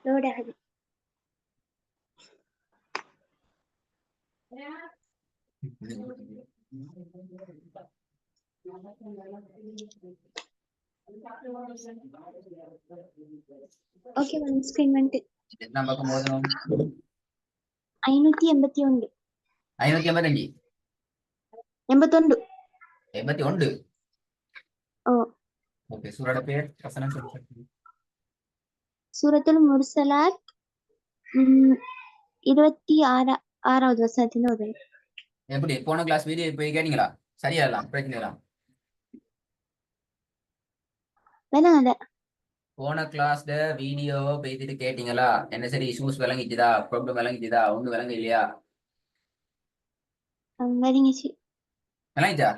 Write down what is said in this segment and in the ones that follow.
Load ஆகுது. Okay ma'am, screen வந்துட்டு. எத்தனாம் பக்கம் ஓதணும்? 581. 585. 81. 81. ஓ. ஓகே, சூரட பேர் வசனம் சொல்லுங்க. சூரத்துல் முர்சலாத் 26வது வசனத்தின் ஒரு. எப்படி போன கிளாஸ் வீடியோ போய் கேட்டீங்களா? சரியா இல்லாம் பிரச்சனை இல்லாம் வேணாங்க. போன கிளாஸ்ல வீடியோவை பேசிட்டு கேட்டீங்களா? என்ன சரி இஷ்யூஸ் விளங்கிச்சுதா, ப்ராப்ளம் விளங்கிச்சுதா, ஒண்ணு விளங்க இல்லையா? விளங்கிச்சு. விளங்கிச்சா?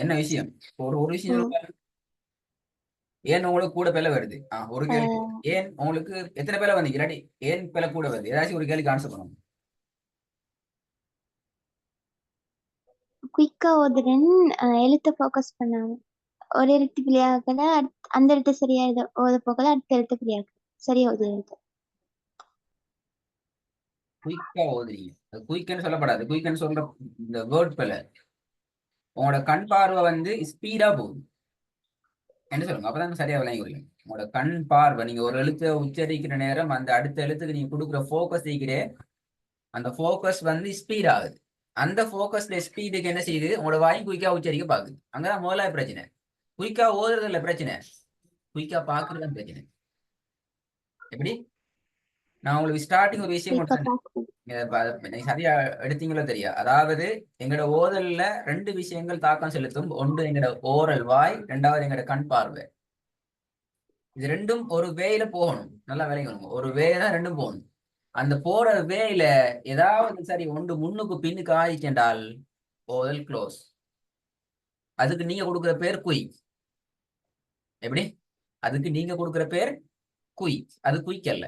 என்ன விஷயம்? ஒரு விஷயம் சொல்லுங்க. ஏன் உங்களுக்கு கூட பிள்ளை வருது? ஒரு கேள்வி. ஏன் உங்களுக்கு எத்தனை பிள்ளை வந்து இல்லாட்டி ஏன் பிள்ளை கூட வருது? ஏதாச்சும் ஒரு கேள்விக்கு ஆன்சர் பண்ணணும். குயிக்கா ஓதுறேன், எழுத்தை ஃபோக்கஸ் பண்ணாங்க. ஒரு எழுத்து பிள்ளையாகல, அந்த எழுத்து சரியா ஓத போகல, அடுத்த எழுத்து பிள்ளையாக சரியா ஓது எழுத்து. குயிக்கா ஓதுறீங்க. குயிக்னு சொல்லப்படாது. குயிக்னு சொல்ற இந்த வேர்ட் பிள்ளை. உங்களோட கண் பார்வை வந்து ஸ்பீடா போகுது. என்ன சொல்லுங்க, அப்பதான் சரியா விளங்கி கொள்ளுங்க. உங்களோட கண் பார்வை, நீங்க ஒரு எழுத்தை உச்சரிக்கிற நேரம் அந்த அடுத்த எழுத்துக்கு நீங்க கொடுக்குற போக்கஸ் இருக்கிறே, அந்த போக்கஸ் வந்து ஸ்பீட் ஆகுது. அந்த போக்கஸ்ல ஸ்பீடுக்கு என்ன செய்யுது? உங்களோட வாயும் குயிக்கா உச்சரிக்க பாக்குது. அங்கதான் முதலாவது பிரச்சனை. குயிக்கா ஓதுறது இல்ல பிரச்சனை, குயிக்கா பாக்குறதுதான் பிரச்சனை. எப்படி? நான் உங்களுக்கு ஸ்டார்டிங் ஒரு விஷயம் நீங்க சரியா எடுத்தீங்களோ தெரியா. அதாவது எங்களோட ஓதல்ல 2 விஷயங்கள் தாக்கம் செலுத்தும். ஒன்று எங்களோட ஓரல் வாய், 2வது எங்களோட கண் பார்வை. இது ரெண்டும் ஒரு வேயில போகணும். நல்லா விளங்கணும். ஒரு வே தான் ரெண்டும் போகணும். அந்த போற வேயில ஏதாவது சரி ஒன்று முன்னுக்கு பின்னுக்கு ஆயிச்சென்றால் ஓதல் க்ளோஸ். அதுக்கு நீங்க கொடுக்குற பேர் குய். எப்படி? அதுக்கு நீங்க கொடுக்குற பேர் குய். அது குயிக் அல்ல.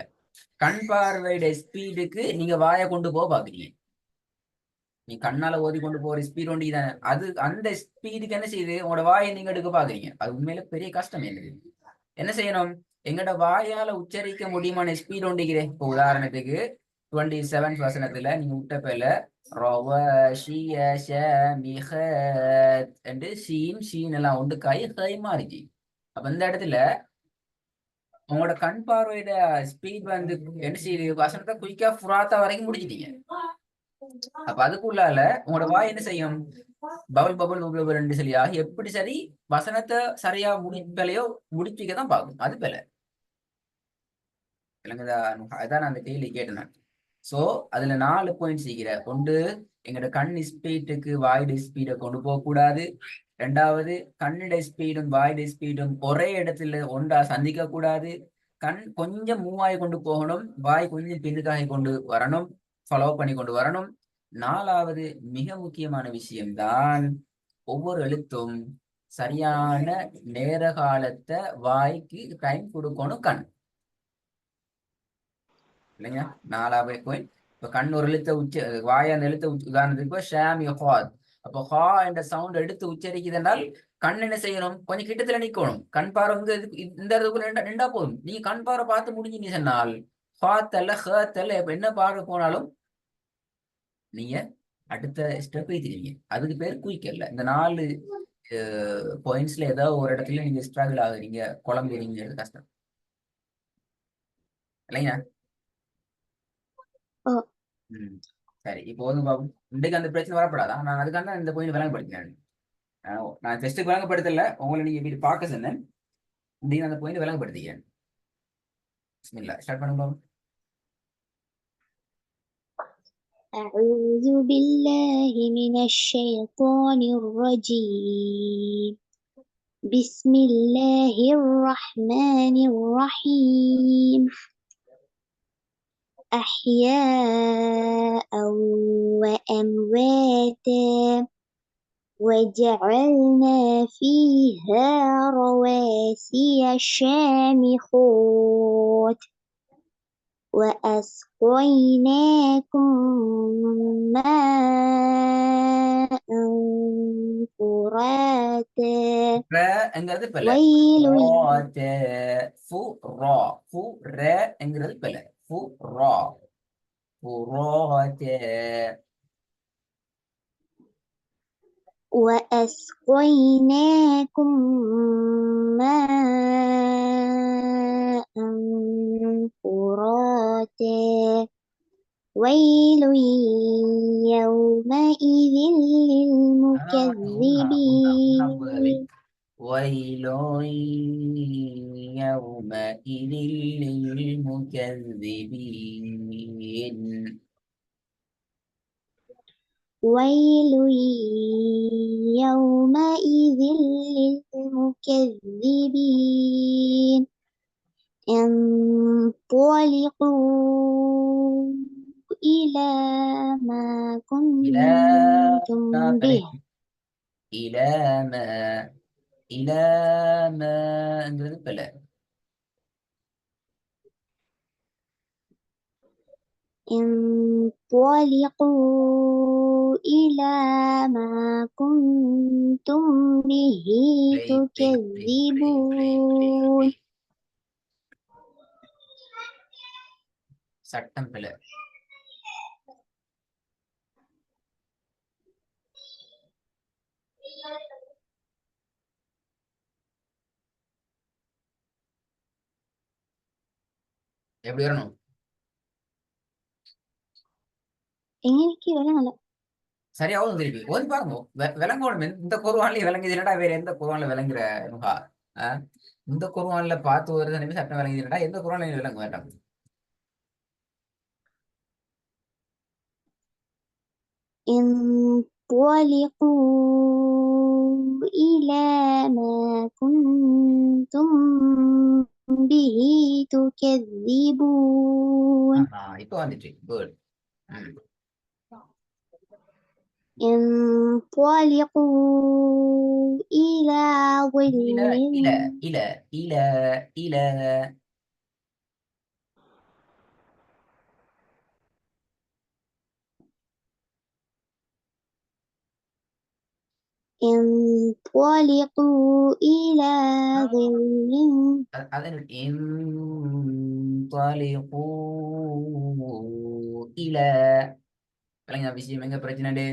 கண் பார்வையோட ஸ்பீடுக்கு நீங்க வாயை கொண்டு போக பாக்குறீங்க. நீ கண்ணால ஓதி கொண்டு போற ஸ்பீட் ஒண்டி தானே. அது அந்த ஸ்பீடுக்கு என்ன செய்யுது? உங்களோட வாயை நீங்க எடுக்க பாக்குறீங்க. அது உண்மையில பெரிய கஷ்டம். என்ன செய்யணும்? எங்கட வாயால உச்சரிக்க முடியுமான ஸ்பீட் ஒண்டிக்கிறேன். இப்போ உதாரணத்துக்கு 27 வசனத்துல நீங்க விட்ட பேர்ல எல்லாம் உண்டு காய் கை மாறிச்சு. அப்ப இந்த இடத்துல உங்களோட கண் பார்வையோட ஸ்பீட் வந்து என்ன செய்யுது? வசனத்தை குயிக்கா புறாத்தா வரைக்கும் முடிச்சிட்டீங்க. அப்ப அதுக்குள்ளால உங்களோட வாய் என்ன செய்யும்? பபுள் பபுள் பபுள் ரெண்டு சொல்லியா எப்படி சரி வசனத்தை சரியா முடிப்பலையோ முடிப்பிக்கதான் பார்க்கும். அது பேல விளங்குதா? அதான் நான் அந்த கேள்வி கேட்டேன். சோ அதுல 4 பாயிண்ட்ஸ் இருக்கிற. ஒன்று, எங்களோட கண் ஸ்பீடுக்கு வாய்டு ஸ்பீடை கொண்டு போக கூடாது. 2வது, கண்ணிட ஸ்பீடும் வாய்டு ஸ்பீடும் ஒரே இடத்துல ஒன்றா சந்திக்க கூடாது. கண் கொஞ்சம் மூவாய் கொண்டு போகணும், வாய் கொஞ்சம் பின்னுக்காக கொண்டு வரணும், ஃபாலோ பண்ணி கொண்டு வரணும். 4வது மிக முக்கியமான விஷயம்தான், ஒவ்வொரு எழுத்தும் சரியான நேர காலத்தை வாய்க்கு டைம் கொடுக்கணும் கண். இல்லைங்க? 4வது பாயிண்ட். இப்ப கண் ஒரு எழுத்த வாய் அந்த எழுத்த உதாரணத்துக்கு ஷாம் யஹாத். அப்போ ஹா என்ற சவுண்ட் எடுத்து உச்சரிக்குது என்றால் கண் என்ன செய்யணும்? கொஞ்சம் கிட்டத்துல நிக்கணும். கண் பார்வை இந்த இடத்துக்குள்ள நின்றா போதும். நீங்க கண் பார்வை பார்த்து முடிஞ்சு சொன்னால் ஹாத்தல்ல ஹத்தல்ல என்ன பார்வை போனாலும் நீங்க அடுத்த ஸ்டெப் ஏத்திடுவீங்க. அதுக்கு பேர் குயிக்கல்ல. இந்த 4 பாயிண்ட்ஸ்ல ஏதாவது ஒரு இடத்துல நீங்க ஸ்ட்ரகிள் ஆகுறீங்க, குழம்புறீங்க, கஷ்டம் இல்லைங்க? சரி, இப்போ வந்து பாபு இன்றைக்கு அந்த பிரச்சனை வரப்படாதா? நான் அதுக்காக இந்த பாயிண்ட் விளங்கப்படுத்தினேன். நான் டெஸ்ட்டுக்கு விளங்கப்படுத்தல, உங்களை நீங்க இப்படி பார்க்க சொன்னேன். இன்றைக்கு அந்த பாயிண்ட் விளங்கப்படுத்திக்கிறேன். பிஸ்மில்லா, ஸ்டார்ட் பண்ணுங்க பாபு. أعوذ بالله من الشيطان الرجيم. بسم الله الرحمن الرحيم. أحياء وأمواتا وجعلنا فيها رواسي شامخات وأسقيناكم ماء فراتا எங்கிறது பெல. ويل ஃபு ரா ஃபு ரே என்கிறது பெல. ஃபுரா فراتا. وأسقيناكم ماء فراتا ويل يومئذ للمكذبين. ويل يومئذ للمكذبين. ويل يومئذ للمكذبين. انطلقوا إلى ما إلى ما كنتم به. إلى ما إلى ما بلا. انطلقوا إلى ما كنتم به تكذبون. சட்டம் பிழை. எப்படி வரணும்? எங்களுக்கு வேலை சரியாவும் திருப்பி ஓதி பாருங்க. விளங்கணும். இந்த குர்ஆன்லயே விளங்குது இல்லடா, வேற எந்த குர்ஆன்ல விளங்குற நுகா? இந்த குர்ஆன்ல பார்த்து வருது நிமிஷம் சட்டம் விளங்குது இல்லடா, எந்த குர்ஆன்ல விளங்க வேண்டாம். انطلقوا إلى ما كنتم به تكذبون. இப்போ வந்துச்சு. குட். انطلقوا إلى ظل. إلى إلى إلى إلى إلى انطلقوا إلى ظل. அதன் انطلقوا إلى விளங்க விஷயம் எங்க பிரச்சனை?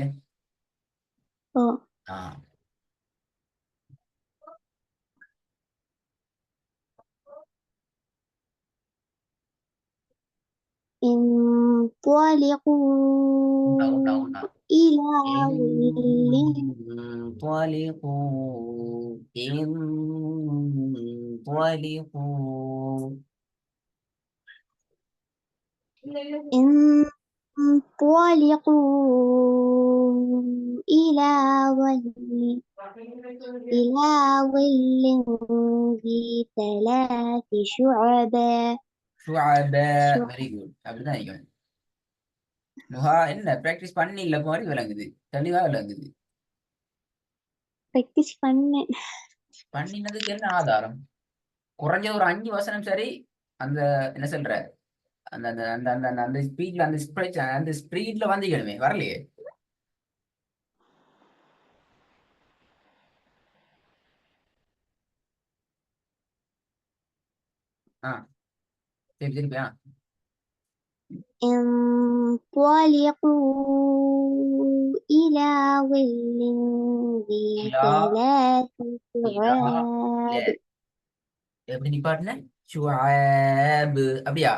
انطلقوا إلى ظل. انطلقوا انطلقوا انطلقوا إلى ظل. إلى ظل ذي ثلاث شعب. شعباء. Very good. அப்படிதான் நினைக்கிறேன். நுஹா என்ன பிராக்டிஸ் பண்ணி இல்ல மாதிரி விளங்குது, தெளிவா விளங்குது. பிராக்டிஸ் பண்ணேன். பண்ணினதுக்கு என்ன ஆதாரம்? குறைஞ்ச ஒரு 5 வசனம் சரி. அந்த என்ன சொல்ற, அந்த அந்த அந்த அந்த அந்த அந்த ஸ்பீட்ல அந்த ஸ்பீட்ல வந்தீங்களுமே வரலையே. சரி திருப்பியா. انطلقوا إلى ظل ذي ثلاث شعاب. எப்படி நீ பாட்டுன? ஷுஆப் அப்படியா?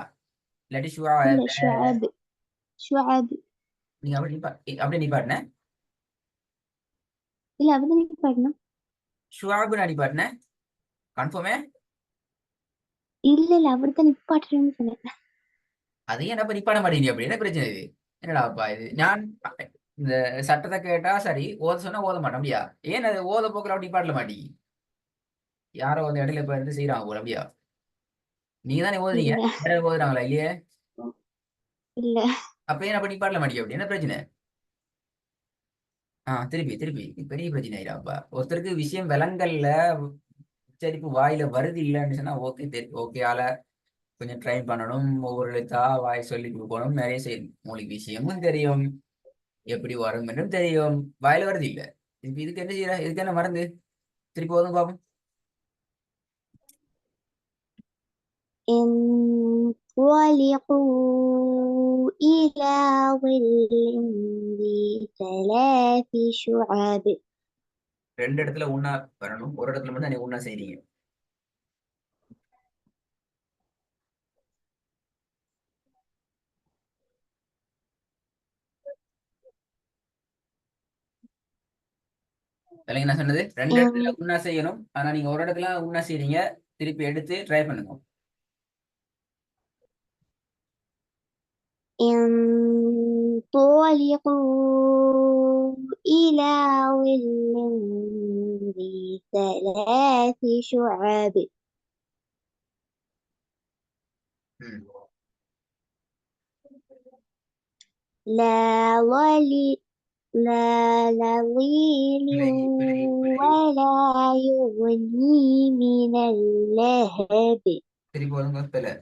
இல்லாட்டி இல்ல ஷுஆப். شعاب. شعاب. நீங்க அப்படி நீ பாட்டுன இல்ல அப்படிதான் பாடணும். ஷுஆப் நீ பாட்டுன கன்ஃபார்மே? இல்ல அப்படித்தான் நிப்பாட்டுறேன்னு சொன்னேன். அதையும் என்ன நிப்பாட மாட்டேங்க? அப்படி என்ன பிரச்சனை இது? என்னடாப்பா இது? நான் இந்த சட்டத்தை கேட்டா சரி ஓத சொன்னா ஓத மாட்டேன் அப்படியா? ஏன் அது ஓத போக்குல அப்படி நிப்பாட்டல மாட்டீங்க? யாரோ வந்து இடையில இப்ப இருந்து செய்யறாங்க போல அப்படியா? நீங்க தானே ஓதுறீங்க, இல்ல வேற ஓதுறாங்களா இல்லையே? இல்ல அப்ப ஏன் அப்ப நிப்பாட்டல மாட்டீங்க? அப்படி என்ன பிரச்சனை? திருப்பி திருப்பி பெரிய பிரச்சனை ஆயிடாப்பா. ஒருத்தருக்கு விஷயம் விலங்கல்ல, உச்சரிப்பு வாயில வருது இல்லைன்னு சொன்னா ஓகே ஓகே ஆல கொஞ்சம் ட்ரை பண்ணணும், ஒவ்வொரு எழுத்தா வாய் சொல்லி கொடுக்கணும், நிறைய செய்யணும். உங்களுக்கு விஷயமும் தெரியும், எப்படி வரும் என்றும் தெரியும், வாயில வருது இல்ல. இதுக்கு என்ன செய்யற? இதுக்கு என்ன மறந்து? திருப்பி ஓதுங்க பாப்போம். انطلقوا إلى ظل ذي ثلاث شعب. ரெண்டு இடத்துல உண்ணா வரணும், ஒரு இடத்துல மட்டும் நீங்க உண்ணா செய்றீங்க. இல்லைங்க, நான் சொன்னது ரெண்டு இடத்துல ان- உண்ணா செய்யணும். ஆனா நீங்க ஒரு இடத்துல உண்ணா செய்றீங்க. திருப்பி எடுத்து ட்ரை பண்ணுங்க. انطلقوا إلى ظل ذي ثلاث شعب. ம். لا ظل لا لظيل விலகி விலகி விலகி ولا يغني من اللهب. திருப்பி வருங்க பிள்ளை.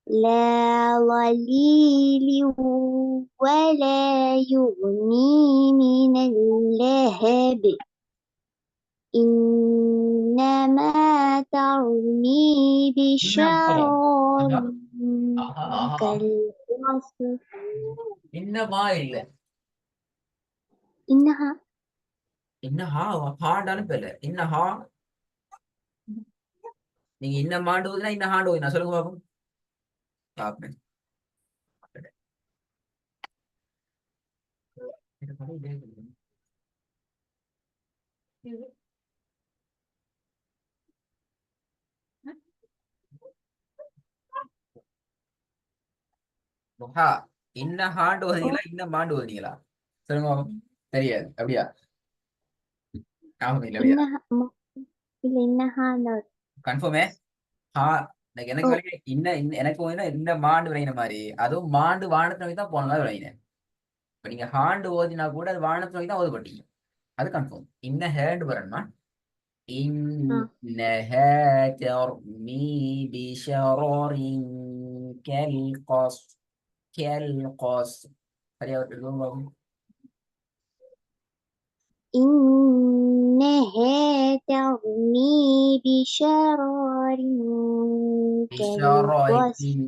لا ظليل ولا يغني من اللهب. إنما ترمي இன்னமாவா? بشرار ஆஹா ஆஹா ஆஹா. كالقصر. இன்னமா இல்ல, إنها இன்னஹா ஹாண்டாலும் பிள்ளை. இன்னஹா நீங்க இன்னமாண்டு ஓதுனா இன்னஹாண்டு ஓதுனா சொல்லுங்க பாப்போம். பாப்பேன். ஹா இன்னஹாண்டு ஓதுனீங்களா இன்னமாண்டு ஓதுனீங்களா? சொல்லுங்க பாப்போம். தெரியாது அப்படியா? ஞாபகம் இல்லை அப்படியா? إنها إلا إنها نار. கன்ஃபார்மே. ஹா எனக்கு أو வரைக்கும் எனக்கு வந்து இந்த மாண்டு விளையின மாதிரி அதுவும் மாண்டு வானத்தை நோக்கி தான் போன மாதிரி விளையினேன். இப்ப நீங்க ஹாண்டு ஓதினா கூட அது வானத்தை நோக்கி தான் ஓதப்பட்டீங்க. அது கன்ஃபார்ம். இன்ன ஹேண்டு வரணுமா? آه. إنها ترمي بشرر كالقصر كالقصر. சரியா வருது. إنها ترمي بشرار كالقصر. பிஷாராயின்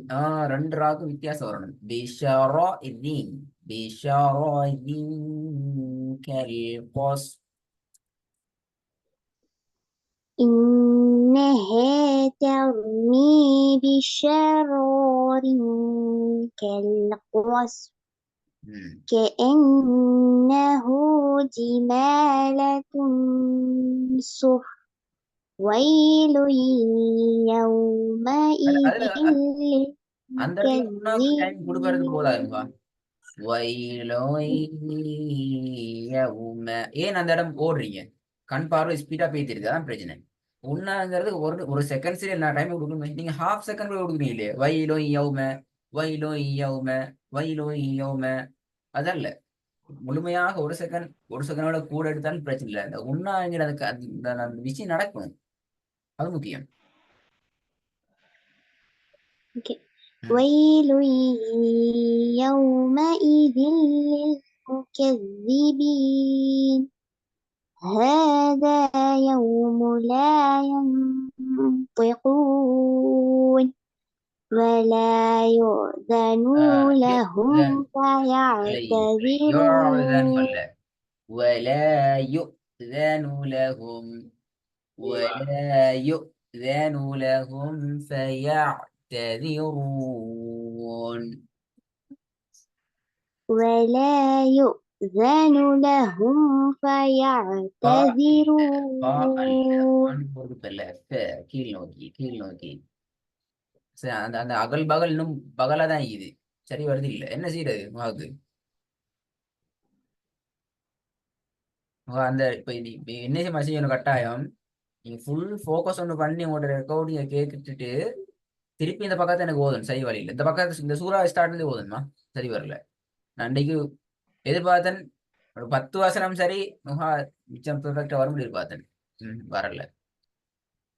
ரெண்டு ராக்கும் வித்தியாசம் வரணும். பிஷாராயின் பிஷாராயின் கல்கோஸ். إنها ترمي بشرار كالقصر كأنه جمالة صفر. ويل يومئذ அதுல அந்த இடத்துல உண்ணாக்கு டைம் கொடுக்கறதுக்கு للمكذبين. போதாதுப்பா. ஏன் அந்த இடம் ஓடுறீங்க? கண் பார்வை ஸ்பீடா போயிட்டு அதான் பிரச்சனை. உண்ணாங்கிறது ஒரு ஒரு செகண்ட்ஸ்ல எல்லா டைமும் கொடுக்கணும். நீங்க ஹாஃப் செகண்ட் கொடுக்குறீங்க இல்லையே. வயலோ யௌம வயலோ யௌம வயலோ யௌம அதல்ல. முழுமையாக ஒரு செகண்டோட கூட எடுத்தாலும் பிரச்சனை இல்லை. அந்த உண்ணாங்கிற அந்த விஷயம் நடக்கணும். அது முக்கியம். Okay. ம். ويل يومئذ للمكذبين. هذا يوم لا ينطقون ولا يؤذن لهم يعذن فيعتذرون. ولا يؤذن لهم ولا يؤذن لهم فيعتذرون. ولا يؤذن لهم فيعتذرون. கீழ் நோக்கி கீழ் நோக்கி. சரி, அந்த அந்த அகல் பகல் இன்னும் பகலா தான் இது. சரி வருது இல்ல, என்ன செய்யறது உனக்கு? அந்த இப்ப என்ன செய்யணும் கட்டாயம். நீங்க ஃபுல் ஃபோக்கஸ் ஒன்று பண்ணி உங்களோட ரெக்கார்டிங்க கேட்டுட்டு திருப்பி இந்த பக்கத்தை எனக்கு ஓதணும். சரி வழியில் இந்த பக்கத்தை இந்த சூறா ஸ்டார்ட்லேருந்து ஓதணுமா? சரி வரல. நான் அன்றைக்கு எதிர்பார்த்தேன் ஒரு 10 வசனம் சரி மிச்சம் பெர்ஃபெக்டா வரும் எதிர்பார்த்தேன். வரல.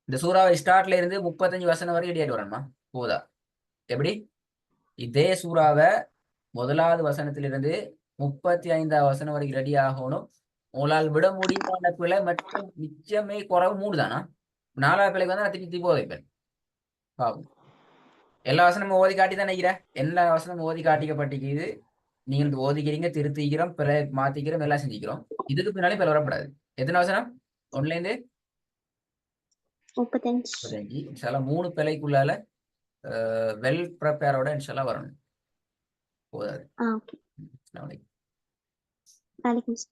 இந்த சூறாவை ஸ்டார்ட்ல இருந்து 35 வசனம் வரைக்கும் ரெடி ஆகிட்டு வரணுமா? போதா? எப்படி இதே சூறாவை முதலாவது வசனத்திலிருந்து 35வது வசனம் வரைக்கும் ரெடி ஆகணும். உங்களால் விட முடியுமான பிழை மற்றும் நிச்சயமே குறைவு 3 தானா? 4வது பிழைக்கு வந்து நான் திருப்பி திருப்பி வைப்பேன். பாவம். எல்லா வசனமும் ஓதி காட்டி தான் நினைக்கிற. எல்லா வசனமும் ஓதி காட்டிக்கப்பட்டிருக்குது. நீங்க இந்த ஓதிக்கிறீங்க, திருத்திக்கிறோம், பிற மாத்திக்கிறோம், எல்லாம் செஞ்சுக்கிறோம். இதுக்கு பின்னாலே பிற வரப்படாது. எத்தனை வசனம்? ஒன்லேருந்து 35. 35. இன்ஷால்லா 3 பிழைக்குள்ளால வெல் ப்ரிப்பேரோட இன்ஷால்லா வரணும். போதாது. ஓகே. அஸ்ஸலாமு அலைக்கும். வலைக்கும்